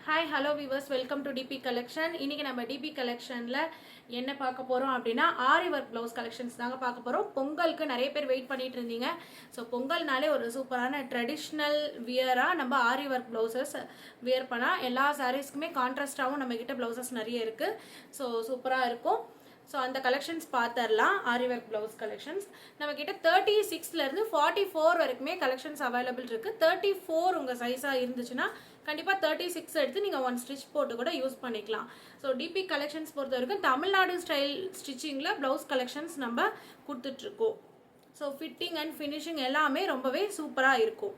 Hi hello viewers, welcome to DP collection. இன்னைக்கு நம்ம DP கலெக்ஷனில் என்ன பார்க்க போகிறோம் அப்படின்னா ஆரி ஒர்க் ப்ளவுஸ் கலெக்ஷன்ஸ் தாங்க பார்க்க போகிறோம். பொங்கலுக்கு நிறைய பேர் வெயிட் பண்ணிட்டு இருந்தீங்க. ஸோ பொங்கல்னாலே ஒரு சூப்பரான ட்ரெடிஷ்னல் வியராக நம்ம ஆரி ஒர்க் ப்ளவுசஸ் வியர் பண்ணால் எல்லா சாரீஸ்க்குமே கான்ட்ராஸ்டாகவும் நம்மக்கிட்ட ப்ளவுசஸ் நிறைய இருக்குது. ஸோ சூப்பராக இருக்கும். ஸோ அந்த கலெக்ஷன்ஸ் பார்த்துடலாம். ஆரி ஒர்க் ப்ளவுஸ் கலெக்ஷன்ஸ் நம்மக்கிட்ட 36லேருந்து 44 வரைக்குமே கலெக்ஷன்ஸ் அவைலபிள் இருக்குது. 34 உங்கள் சைஸாக இருந்துச்சுன்னா கண்டிப்பாக 36 எடுத்து நீங்கள் ஒன் ஸ்டிச் போட்டு கூட யூஸ் பண்ணிக்கலாம். ஸோ டிபி கலெக்ஷன்ஸ் பொறுத்த வரைக்கும் தமிழ்நாடு ஸ்டைல் ஸ்டிச்சிங்கில் ப்ளவுஸ் கலெக்ஷன்ஸ் நம்ம கொடுத்துட்ருக்கோம். ஸோ ஃபிட்டிங் அண்ட் ஃபினிஷிங் எல்லாமே ரொம்பவே சூப்பராக இருக்கும்.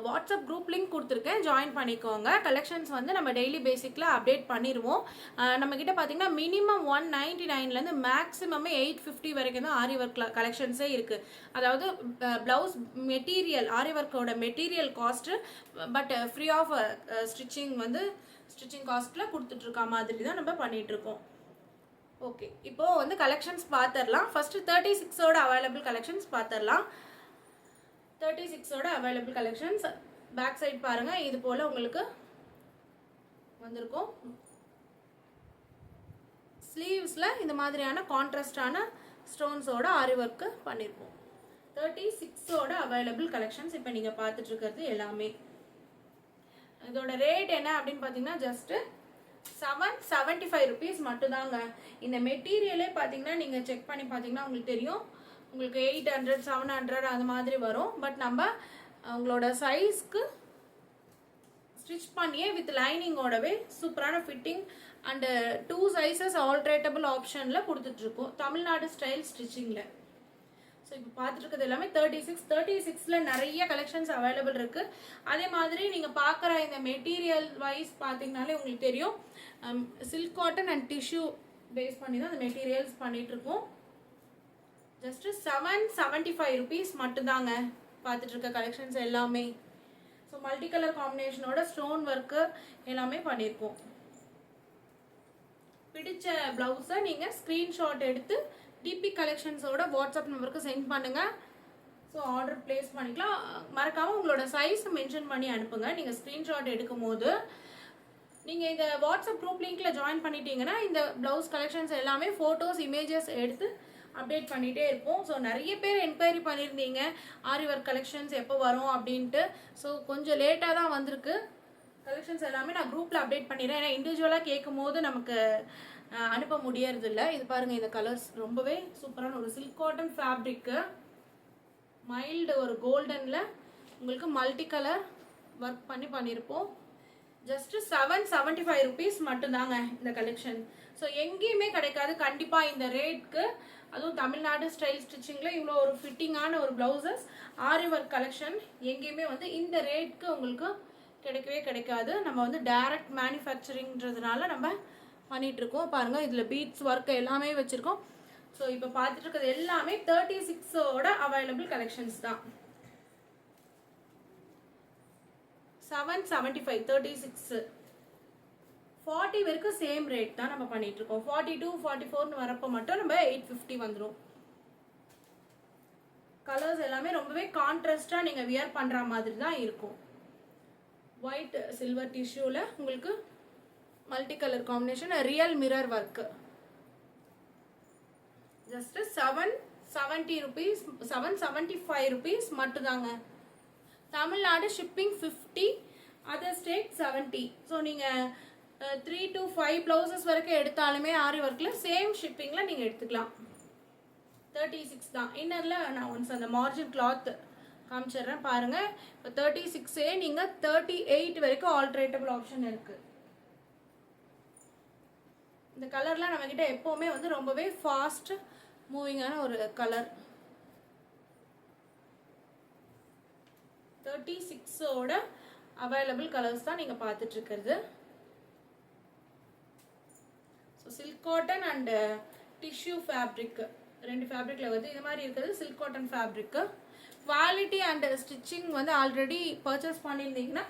வாட்ஸ்அப் குரூப் லிங்க் கொடுத்துருக்கேன், ஜாயின் பண்ணிக்கோங்க. கலெக்ஷன்ஸ் வந்து நம்ம டெய்லி பேசிக்கில் அப்டேட் பண்ணிடுவோம். நம்மக்கிட்ட பார்த்தீங்கன்னா மினிமம் 199லேருந்து மேக்ஸிமமே 850 வரைக்கும் தான் ஆரி ஒர்க் கலெக்ஷன்ஸே இருக்குது. அதாவது ப்ளவுஸ் மெட்டீரியல் ஆரி ஒர்க்கோட material cost but free of stitching காஸ்ட்டில் கொடுத்துட்ருக்க மாதிரி தான் நம்ம பண்ணிகிட்ருக்கோம். ஓகே, இப்போது வந்து கலெக்ஷன்ஸ் பார்த்துடலாம். ஃபஸ்ட்டு 36ஓட அவைலபிள் கலெக்ஷன்ஸ் பார்த்துடலாம். 36ஓட அவைலபிள் கலெக்ஷன்ஸ் பேக் சைட் பாருங்கள், இது போல் உங்களுக்கு வந்திருக்கும். ஸ்லீவ்ஸில் இந்த மாதிரியான கான்ட்ராஸ்டான ஸ்டோன்ஸோட ஆரி ஒர்க்கு பண்ணியிருப்போம். 36ஓட அவைலபிள் கலெக்ஷன்ஸ் இப்போ நீங்கள் பார்த்துட்ருக்கிறது எல்லாமே. இதோட ரேட் என்ன அப்படின்னு பார்த்தீங்கன்னா ஜஸ்ட்டு 775 ருபீஸ் மட்டும்தாங்க. இந்த மெட்டீரியலே பார்த்தீங்கன்னா நீங்கள் செக் பண்ணி பார்த்தீங்கன்னா உங்களுக்கு தெரியும், உங்களுக்கு 800 700 அது மாதிரி வரும். பட் நம்ம உங்களோட சைஸ்க்கு ஸ்டிச் பண்ணியே வித் லைனிங்கோடவே சூப்பரான ஃபிட்டிங் அண்டு 2 சைஸஸ் ஆல்ட்ரேட்டபிள் ஆப்ஷனில் கொடுத்துட்ருக்கோம் தமிழ்நாடு ஸ்டைல் ஸ்டிச்சிங்கில். ஸோ இப்போ பார்த்துட்டு எல்லாமே 36ல் நிறைய கலெக்ஷன்ஸ் அவைலபிள் இருக்குது. அதே மாதிரி நீங்கள் பார்க்குற இந்த மெட்டீரியல் வைஸ் பார்த்தீங்கனாலே உங்களுக்கு தெரியும், silk cotton and tissue base பண்ணி தான் அந்த மெட்டீரியல்ஸ் பண்ணிகிட்ருக்கோம். ஜஸ்ட்டு 775 ருபீஸ் மட்டும்தாங்க பார்த்துட்ருக்க கலெக்ஷன்ஸ் எல்லாமே. ஸோ மல்டி கலர் காம்பினேஷனோட ஸ்டோன் ஒர்க்கு எல்லாமே பண்ணியிருக்கோம். பிடிச்ச ப்ளவுஸை நீங்கள் ஸ்க்ரீன்ஷாட் எடுத்து டிபி கலெக்ஷன்ஸோட வாட்ஸ்அப் நம்பருக்கு சென்ட் பண்ணுங்கள். ஸோ ஆர்டர் ப்ளேஸ் பண்ணிக்கலாம். மறக்காமல் உங்களோட சைஸ் மென்ஷன் பண்ணி அனுப்புங்க. நீங்கள் ஸ்க்ரீன்ஷாட் எடுக்கும் போது நீங்கள் இந்த வாட்ஸ்அப் குரூப் லிங்க்கில் ஜாயின் பண்ணிட்டீங்கன்னா இந்த ப்ளவுஸ் கலெக்ஷன்ஸ் எல்லாமே ஃபோட்டோஸ் இமேஜஸ் எடுத்து அப்டேட் பண்ணிகிட்டே இருப்போம். ஸோ நிறைய பேர் என்கொயரி பண்ணியிருந்தீங்க ஆரி ஒர்க் கலெக்ஷன்ஸ் எப்போ வரும் அப்படின்ட்டு. ஸோ கொஞ்சம் லேட்டாக தான் வந்திருக்கு. கலெக்ஷன்ஸ் எல்லாமே நான் குரூப்பில் அப்டேட் பண்ணிடுறேன். ஏன்னா இண்டிவிஜுவலாக கேட்கும் போது நமக்கு அனுப்ப முடியறதில்ல. இது பாருங்கள், இந்த கலர்ஸ் ரொம்பவே சூப்பரான ஒரு சில்க் காட்டன் ஃபேப்ரிக்கு, மைல்டு ஒரு கோல்டனில் உங்களுக்கு மல்டி கலர் ஒர்க் பண்ணியிருப்போம். ஜஸ்ட்டு 775 ருபீஸ் மட்டும்தாங்க இந்த கலெக்ஷன். ஸோ எங்கேயுமே கிடைக்காது கண்டிப்பாக இந்த ரேட்க்கு. அதுவும் தமிழ்நாடு ஸ்டைல் ஸ்டிச்சிங்கில் இவ்வளோ ஒரு ஃபிட்டிங்கான ஒரு ப்ளவுசஸ் ஆரி ஒர்க் கலெக்ஷன் எங்கேயுமே வந்து இந்த ரேட்க்கு உங்களுக்கு கிடைக்கவே கிடைக்காது. நம்ம வந்து டைரக்ட் மேனுஃபேக்சரிங்கிறதுனால நம்ம பண்ணிகிட்ருக்கோம். பாருங்கள், இதில் பீட்ஸ் ஒர்க் எல்லாமே வச்சுருக்கோம். ஸோ இப்போ பார்த்துட்டு இருக்கிறது எல்லாமே 36ஓட அவைலபிள் கலெக்ஷன்ஸ் தான். 775 36 40 வரைக்கும் சேம் ரேட் தான் நம்ம பண்ணிட்டு இருக்கோம். 42 44 வரப்போ மட்டும் நம்ம 850 வந்துடும். கலர்ஸ் எல்லாமே ரொம்பவே கான்ட்ராஸ்டா நீங்க வியர் பண்ற மாதிரி தான் இருக்கும். ஒயிட் சில்வர் டிஷ்யூல உங்களுக்கு multi colour combination, real mirror work. Just 770 rupees 775 rupees மட்டும்தாங்க. Tamil Nadu shipping 50, other state 70. So நீங்கள் 3 to 5 ப்ளவுசஸ் வரைக்கும் எடுத்தாலுமே ஆரி ஒர்க்கில் சேம் ஷிப்பிங்கில் நீங்கள் எடுத்துக்கலாம். 36 தான். இன்னரில் நான் ஒன்ஸ் அந்த மார்ஜின் கிளாத் காமிச்சிடுறேன் பாருங்கள். இப்போ 36 நீங்கள் 38 வரைக்கும் ஆல்ட்ரேட்டபிள் ஆப்ஷன் இருக்குது. இந்த கலர்லாம் நம்மக்கிட்ட எப்போவுமே வந்து ரொம்பவே ஃபாஸ்ட் மூவிங்கான ஒரு கலர். 36ஓட அவைலபிள் கலர்ஸ் தான் நீங்கள் பார்த்துட்ருக்கிறது. So silk cotton and tissue fabric, 2 ஃபேப்ரிக்கில் வருது. இது மாதிரி இருக்கிறது silk cotton fabric. Quality and stitching வந்து ஆல்ரெடி பர்ச்சேஸ் பண்ணியிருந்தீங்கன்னா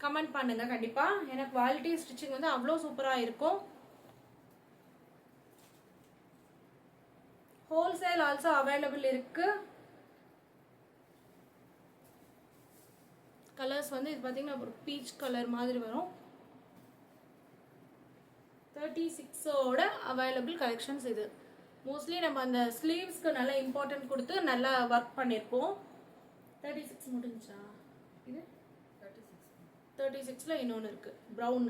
கமெண்ட் பண்ணுங்கள் கண்டிப்பாக. ஏன்னா குவாலிட்டி ஸ்டிச்சிங் வந்து அவ்வளோ சூப்பராக இருக்கும். ஹோல்சேல் ஆல்சோ அவைலபிள் இருக்குது. கலர்ஸ் வந்து இது பார்த்தீங்கன்னா ஒரு பீச் கலர் மாதிரி வரும். 36ஓட அவைலபிள் கலெக்ஷன்ஸ் இது. மோஸ்ட்லி நம்ம அந்த ஸ்லீவ்ஸ்க்கு நல்லா இம்பார்ட்டன்ட் கொடுத்து நல்லா ஒர்க் பண்ணியிருப்போம். 36 முடிஞ்சா இது 36ல் இன்னொன்று இருக்குது ப்ரௌன்.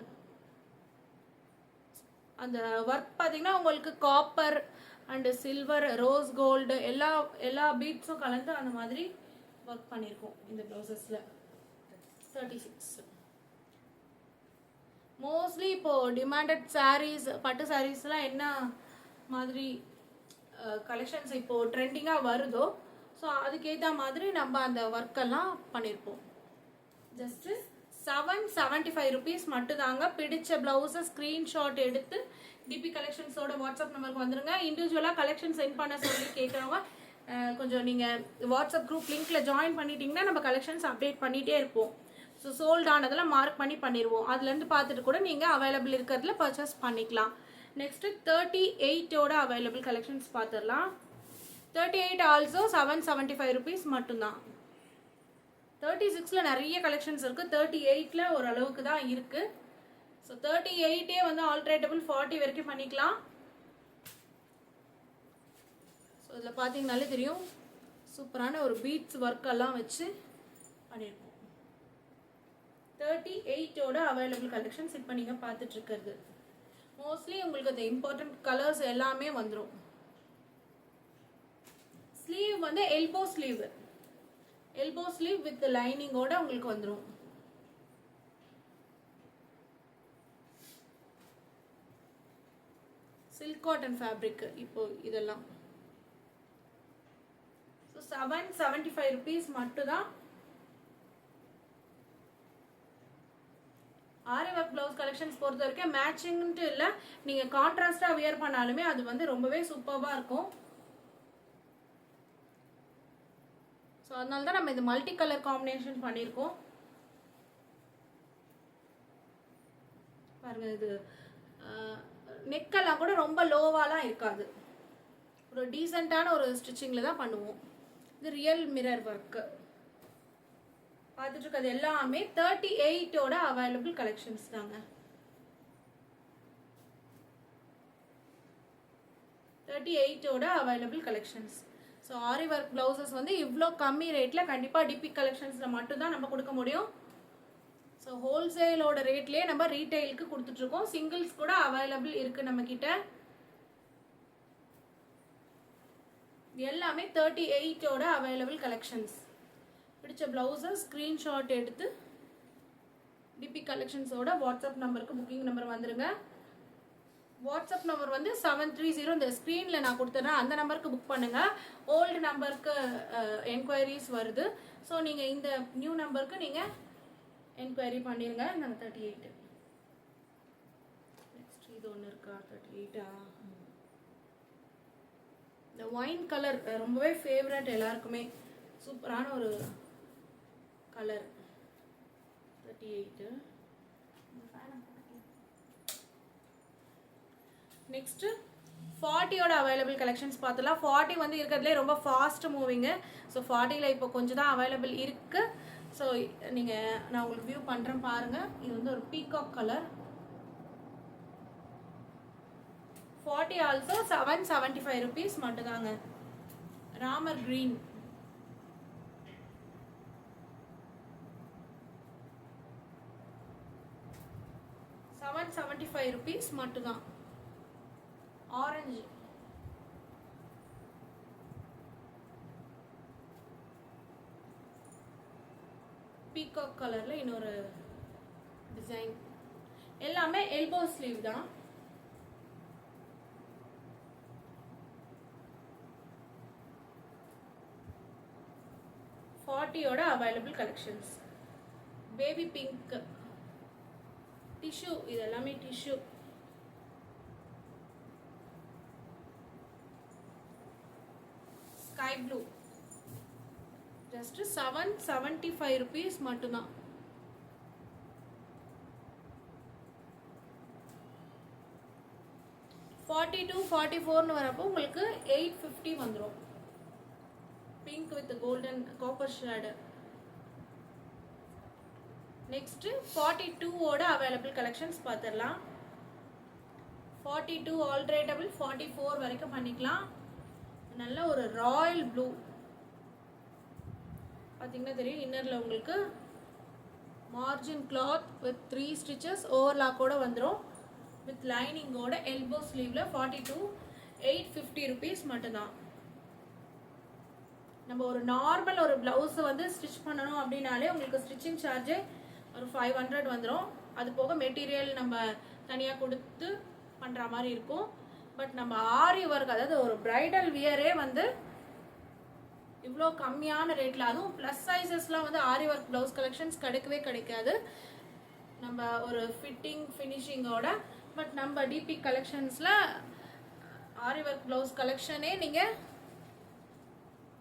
அந்த ஒர்க் பார்த்தீங்கன்னா உங்களுக்கு copper and silver, rose gold எல்லா பீட்ஸும் கலந்து அந்த மாதிரி ஒர்க் பண்ணியிருக்கோம் இந்த ப்ளவுசஸில். 36 மோஸ்ட்லி இப்போது டிமாண்டட் சாரீஸ், பட்டு சாரீஸ்லாம் என்ன மாதிரி கலெக்ஷன்ஸ் இப்போது ட்ரெண்டிங்காக வருதோ ஸோ அதுக்கேற்ற மாதிரி நம்ம அந்த ஒர்க்கெல்லாம் பண்ணியிருப்போம். ஜஸ்ட்டு 775 rupees மட்டும்தாங்க. பிடிச்ச ப்ளவுஸை ஸ்க்ரீன்ஷாட் எடுத்து டிபி கலெக்ஷன்ஸோட வாட்ஸ்அப் நம்பருக்கு வந்துடுங்க. இண்டிவிஜுவலாக கலெக்ஷன் சென்ட் பண்ண சொல்லி கேட்குறவங்க கொஞ்சம் நீங்கள் வாட்ஸ்அப் குரூப் லிங்க்கில் ஜாயின் பண்ணிட்டீங்கன்னா நம்ம கலெக்ஷன்ஸ் அப்டேட் பண்ணிகிட்டே இருப்போம். ஸோ சோல்ட் ஆனதெல்லாம் மார்க் பண்ணிடுவோம். அதுலேருந்து பார்த்துட்டு கூட நீங்கள் அவைலபிள் இருக்கிறதுல பர்ச்சேஸ் பண்ணிக்கலாம். நெக்ஸ்ட்டு 38ஓட அவைலபிள் கலெக்ஷன்ஸ் பார்த்துடலாம். 38 ஆல்சோ 775 rupees மட்டும்தான். 36ல் நிறைய கலெக்ஷன்ஸ் இருக்குது. 38ல் ஓரளவுக்கு தான் இருக்குது. ஸோ 38ஏ வந்து ஆல்ட்ரேட்டபிள் 40 வரைக்கும் பண்ணிக்கலாம். ஸோ இதில் பார்த்தீங்கனாலே தெரியும் சூப்பரான ஒரு பீட்ஸ் ஒர்க்கெல்லாம் வச்சு பண்ணியிருக்கோம். 38ஓட அவைலபிள் கலெக்ஷன்ஸ் இப்போ நீங்கள் பார்த்துட்ருக்கிறது. மோஸ்ட்லி உங்களுக்கு அந்த இம்பார்ட்டன்ட் கலர்ஸ் எல்லாமே வந்துடும். ஸ்லீவ் வந்து எல்போ ஸ்லீவ் வித் லைனிங்கோட உங்களுக்கு வந்துடும். சில்க் காட்டன் ஃபேப்ரிக் இப்போ இதெல்லாம். ஸோ 775 rupees மட்டும்தான். ஆரி ஒர்க் ப்ளவுஸ் கலெக்ஷன்ஸ் பொறுத்த வரைக்கும் மேட்சிங்ன்ட்டு இல்லை, நீங்கள் கான்ட்ராஸ்டாக வியர் பண்ணாலுமே அது வந்து ரொம்பவே சூப்பராக இருக்கும். ஸோ அதனால தான் நம்ம இந்த மல்டி கலர் காம்பினேஷன் பண்ணியிருக்கோம். பாருங்கள், இது நெக்கெல்லாம் கூட ரொம்ப லோவாலாம் இருக்காது. ஒரு டீசெண்டான ஒரு ஸ்டிச்சிங்கில் தான் பண்ணுவோம். இது ரியல் மிரர் ஒர்க்கு பார்த்துட்டு இருக்கிறது எல்லாமே 38ஓட அவைலபிள் கலெக்ஷன்ஸ் தாங்க. 38ஓட அவைலபிள் கலெக்ஷன்ஸ். ஸோ ஆரி ஒர்க் ப்ளவுசஸ் வந்து இவ்வளோ கம்மி ரேட்டில் கண்டிப்பாக டிபி கலெக்ஷன்ஸில் மட்டும்தான் நம்ம கொடுக்க முடியும். ஸோ ஹோல்சேலோட ரேட்லேயே நம்ம ரீட்டைலுக்கு கொடுத்துட்ருக்கோம். சிங்கிள்ஸ் கூட அவைலபிள் இருக்குது நம்மக்கிட்ட. எல்லாமே 38ஓட அவைலபிள் கலெக்ஷன்ஸ். பிடிச்ச ப்ளவுஸை ஸ்க்ரீன்ஷாட் எடுத்து டிபி கலெக்ஷன்ஸோட வாட்ஸ்அப் நம்பருக்கு புக்கிங் நம்பர் வந்துடுங்க. வாட்ஸ்அப் நம்பர் வந்து 730 இந்த ஸ்க்ரீனில் நான் கொடுத்துட்றேன். அந்த நம்பருக்கு புக் பண்ணுங்கள். ஓல்டு நம்பருக்கு என்கொயரிஸ் வருது. ஸோ நீங்கள் இந்த நியூ நம்பருக்கு நீங்கள் என்கொயரி பண்ணிடுங்க. நாங்கள் 38. நெக்ஸ்ட் இது ஒன்று இருக்கா? 38 இந்த ஒயின் கலர் ரொம்பவே ஃபேவரட் எல்லாருக்குமே. சூப்பரான ஒரு கலர். 38. நெக்ஸ்ட்டு 40ஓட அவைலபிள் கலெக்ஷன்ஸ் பார்த்துலாம். 40 வந்து இருக்கிறதுலே ரொம்ப ஃபாஸ்ட் மூவிங்கு. ஸோ 40ல் இப்போ கொஞ்சம் தான் அவைலபிள் இருக்குது. ஸோ நீங்கள் நான் உங்களுக்கு வியூ பண்ணுறேன் பாருங்கள். இது வந்து ஒரு பீகாக் கலர். 40 ஆல்சோ 775 rupees மட்டும்தாங்க. ராமர் க்ரீன். ₹775 மட்டும்தான். ஆரஞ்சு. பீகாக் கலரில் இன்னொரு டிசைன். எல்லாமே எல்போ ஸ்லீவ் தான். ஓட available collections. Baby pink tissue. இது எல்லாமே tissue. Sky blue. Just 775 rupees மட்டும்தான். $42, $44 வரப்போ உங்களுக்கு 850 வந்துடும். Pink with golden copper shade. Next 42ஓட அவைலபிள் கலெக்ஷன்ஸ் பார்த்துடலாம். 42 ஆல்ட்ரேட்டபிள் 44 வரைக்கும் பண்ணிக்கலாம். நல்ல ஒரு ராயல் ப்ளூ பார்த்தீங்கன்னா தெரியும். இன்னரில் உங்களுக்கு மார்ஜின் கிளாத் வித் 3 ஸ்டிச்சஸ் ஓவர்லாக்கோட வந்துடும். வித் லைனிங்கோட எல்போ ஸ்லீவில் 42 850 rupees மட்டும்தான். நம்ம ஒரு நார்மல் ஒரு ப்ளவுஸை வந்து ஸ்டிச் பண்ணணும் அப்படின்னாலே உங்களுக்கு ஸ்டிச்சிங் சார்ஜே ஒரு 500 வந்துடும். அது போக மெட்டீரியல் நம்ம தனியாக கொடுத்து பண்ணுற மாதிரி இருக்கும். பட் நம்ம ஆரி ஒர்க், அதாவது ஒரு பிரைடல் வியரே வந்து இவ்வளோ கம்மியான ரேட்டில், அதுவும் ப்ளஸ் சைஸஸ்லாம் வந்து ஆரி ஒர்க் ப்ளவுஸ் கலெக்ஷன்ஸ் கிடைக்காது நம்ம ஒரு ஃபிட்டிங் ஃபினிஷிங்கோட. பட் நம்ம டிபி கலெக்ஷன்ஸில் ஆரி ஒர்க் ப்ளவுஸ் கலெக்ஷனே நீங்கள்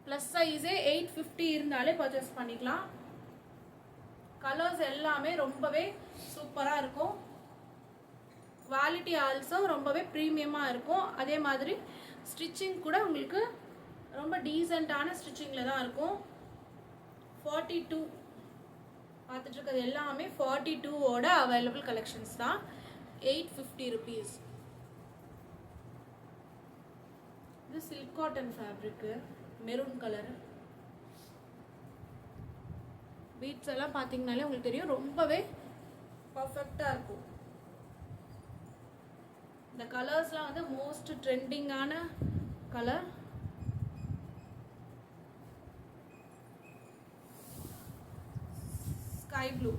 ப்ளஸ் சைஸே 850 இருந்தாலே பர்ச்சேஸ் பண்ணிக்கலாம். கலர்ஸ் எல்லாமே ரொம்பவே சூப்பராக இருக்கும். குவாலிட்டி ஆல்சோ ரொம்பவே ப்ரீமியமாக இருக்கும். அதே மாதிரி ஸ்டிச்சிங் கூட உங்களுக்கு ரொம்ப டீசெண்டான ஸ்டிச்சிங்கில் தான் இருக்கும். 42 பார்த்துட்டு இருக்கிறது எல்லாமே 42ஓட அவைலபிள் கலெக்ஷன்ஸ் தான். 850 rupees. இது silk cotton fabric, maroon colour. Beads எல்லாம் பார்த்தீங்கனாலே உங்களுக்கு தெரியும், ரொம்பவே பர்ஃபெக்டாக இருக்கும். இந்த கலர்ஸ்லாம் வந்து மோஸ்ட் ட்ரெண்டிங்கான கலர். Sky blue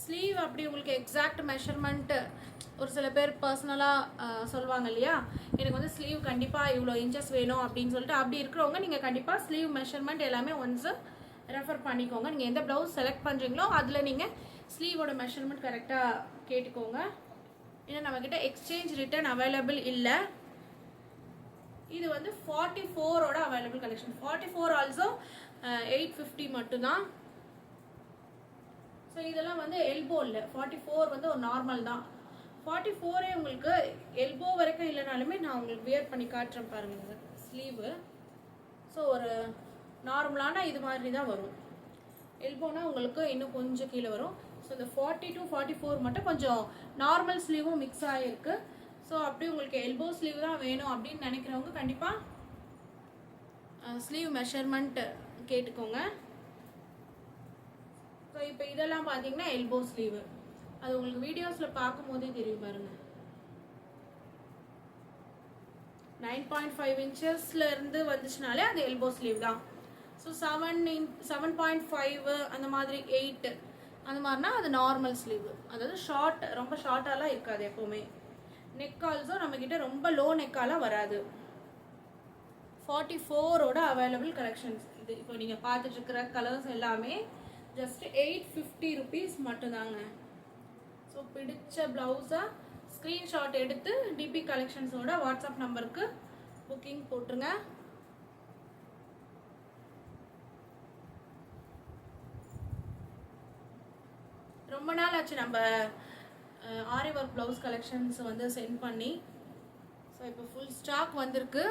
sleeve. அப்படி உங்களுக்கு எக்ஸாக்ட் மெஷர்மெண்ட்டு ஒரு சில பேர் பர்சனலாக சொல்லுவாங்க இல்லையா, எனக்கு வந்து ஸ்லீவ் கண்டிப்பாக இவ்வளோ இன்ச்சஸ் வேணும் அப்படின்னு சொல்லிட்டு, அப்படி இருக்கிறவங்க நீங்கள் கண்டிப்பாக ஸ்லீவ் மெஷர்மெண்ட் எல்லாமே ஒன்ஸு ரெஃபர் பண்ணிக்கோங்க. நீங்கள் எந்த ப்ளவுஸ் செலக்ட் பண்ணுறீங்களோ அதில் நீங்கள் ஸ்லீவோட மெஷர்மெண்ட் கரெக்டாக கேட்டுக்கோங்க. ஏன்னா நம்மக்கிட்ட எக்ஸ்சேஞ்ச் ரிட்டர்ன் அவைலபிள் இல்லை. இது வந்து 44ஓட அவைலபிள் கலெக்ஷன். 44 ஆல்சோ 850 மட்டும்தான். ஸோ இதெல்லாம் வந்து எல்போ இல்லை, 44 வந்து ஒரு நார்மல் தான். 44 உங்களுக்கு எல்போ வரைக்கும் இல்லைனாலுமே நான் உங்களுக்கு வியர் பண்ணி காட்டுறேன் பாருங்க ஸ்லீவு. ஸோ ஒரு நார்மலான இது மாதிரி தான் வரும். எல்போனா உங்களுக்கு இன்னும் கொஞ்சம் கீழே வரும். ஸோ இந்த 42 44 மட்டும் கொஞ்சம் நார்மல் ஸ்லீவும் மிக்ஸ் ஆகிருக்கு. ஸோ அப்படி உங்களுக்கு எல்போ ஸ்லீவ் தான் வேணும் அப்படின்னு நினைக்கிறவங்க கண்டிப்பாக ஸ்லீவ் மெஷர்மெண்ட் கேட்டுக்கோங்க. ஸோ இப்போ இதெல்லாம் பார்த்தீங்கன்னா எல்போ ஸ்லீவு. அது உங்களுக்கு வீடியோஸில் பார்க்கும்போதே தெரியும் பாருங்கள். 9.5 இன்ச்சஸ்ல இருந்து வந்துச்சுனாலே அது எல்போ ஸ்லீவ் தான். ஸோ 7.5 அந்த மாதிரி 8 அந்த மாதிரினா அது நார்மல் ஸ்லீவ். அதாவது ஷார்ட், ரொம்ப ஷார்ட்டாலாம் இருக்காது எப்போவுமே. நெக் ஆல்சோ நம்மக்கிட்ட ரொம்ப லோ நெக்காலாம் வராது. 44ஓட அவைலபிள் கலெக்ஷன்ஸ் இது. இப்போ நீங்கள் பார்த்துட்டு இருக்கிற கலர்ஸ் எல்லாமே ஜஸ்ட் 850 rupees மட்டும்தாங்க. ஸோ பிடிச்ச ப்ளவுஸை ஸ்க்ரீன்ஷாட் எடுத்து டிபி கலெக்ஷன்ஸோட வாட்ஸ்அப் நம்பருக்கு புக்கிங் போட்டுருங்க. ரொம்ப நாள் ஆச்சு நம்ம ஆரி ஒர்க் ப்ளவுஸ் கலெக்ஷன்ஸ் வந்து சென்ட் பண்ணி. ஸோ இப்போ ஃபுல் ஸ்டாக் வந்திருக்கு.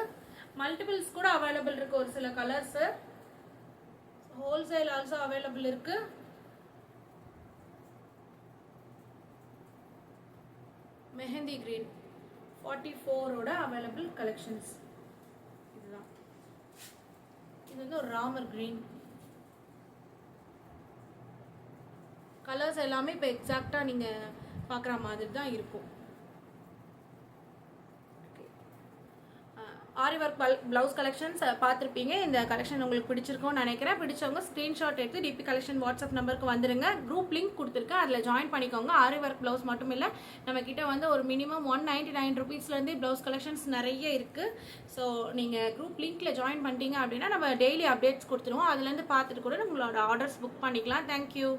மல்டிபிள்ஸ் கூட அவைலபிள் இருக்குது. ஒரு சில கலர்ஸு ஹோல்சேல் ஆல்சோ அவைலபிள் இருக்குது. மெஹந்தி கிரீன் 44ஓட அவைலபிள் கலெக்ஷன்ஸ் இதுதான். இது வந்து ஒரு ராமர் கிரீன். கலர்ஸ் எல்லாமே இப்போ எக்ஸாக்டாக நீங்கள் பார்க்குற மாதிரி தான் இருக்கும். ஆரி ஒர்க் ப்ளவுஸ் கலெக்ஷன்ஸ் பார்த்துருப்பீங்க. இந்த கலெக்ஷன் உங்களுக்கு பிடிச்சிருக்கும்னு நினைக்கிறேன். பிடிச்சவங்க ஸ்க்ரீன்ஷாட் எடுத்து டிபி கலெக்ஷன் வாட்ஸ்அப் நம்பருக்கு வந்துடுங்க. குரூப் லிங்க் கொடுத்துருக்கேன், அதில் ஜாயின் பண்ணிக்கோங்க. ஆரி ஒர்க் ப்ளவுஸ் மட்டும் இல்லை, நம்மக்கிட்ட வந்து ஒரு மினிமம் 199 rupeesலேருந்தே ப்ளவுஸ் கலெக்ஷன்ஸ் நிறைய இருக்குது. ஸோ நீங்கள் குரூப் லிங்க்கில் ஜாயின் பண்ணிட்டீங்க அப்படின்னா நம்ம டெய்லி அப்டேட்ஸ் கொடுத்துருவோம். அதுலேருந்து பார்த்துட்டு கூட உங்களோட ஆர்டர்ஸ் புக் பண்ணிக்கலாம். தேங்க்யூ.